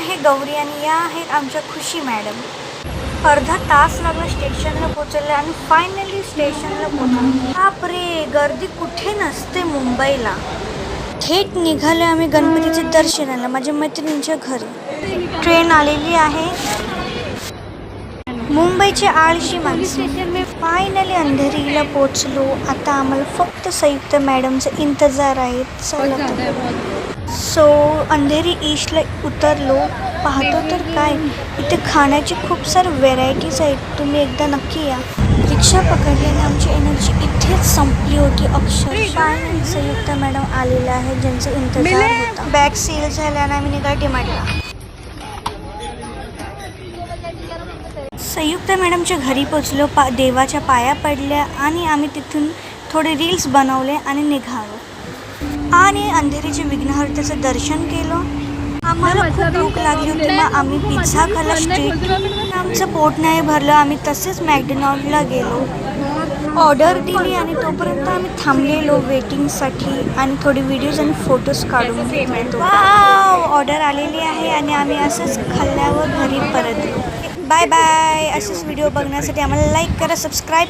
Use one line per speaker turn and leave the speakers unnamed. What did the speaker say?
आहे गौरी आणि या आहेत आमच्या खुशी मॅडम. अर्धा तास लागला स्टेशनला पोचायला आणि फायनली स्टेशनला पोचलो. बापरे, गर्दी कुठे नसते मुंबईला. थेट निघाले आम्ही गणपतीचे दर्शनाला माझ्या मैत्रिणींच्या घरी. ट्रेन आलेली आहे. मुंबईचे आळशी माणसं. फायनली अंधेरीला पोचलो. आता आम्हाला फक्त संयुक्त मॅडमचा इंतजार आहे. सो अंधेरी ईस्टला उतरलो. पाहतो तर काय, इथे खाण्याची खूप सारी व्हेरायटीज आहेत. तुम्ही एकदा नक्की या. रिक्षा पकडल्याने आमची एनर्जी इथेच संपली होती अक्षरशः. संयुक्त मॅडम आलेल्या आहेत ज्यांचा इंतजार होता. बॅग सील झाल्याने आम्ही निघालो डीमार्टला. संयुक्त मॅडमच्या घरी पोचलो. देवाच्या पाया पडल्या आणि आम्ही तिथून थोडे रील्स बनवले आणि निघालो. आणि अंधेरीचे विघ्नहर्त्याचं दर्शन केलं. आम्हाला खूप भूक लागली होती, मग आम्ही पिझ्झा खाल्ला स्ट्रीट. आमचं पोट नाही भरलं. आम्ही तसेच मॅकडोनाल्डला गेलो, ऑर्डर दिली आणि तोपर्यंत आम्ही थांबलेलो वेटिंगसाठी आणि थोडे व्हिडिओज आणि फोटोज काढून घेतले. ऑर्डर आलेली आहे आणि आम्ही असंच खाल्ल्यावर घरी परतलो. Bye bye. असेच व्हिडिओ बघण्यासाठी आम्हाला लाईक करा, सबस्क्राईब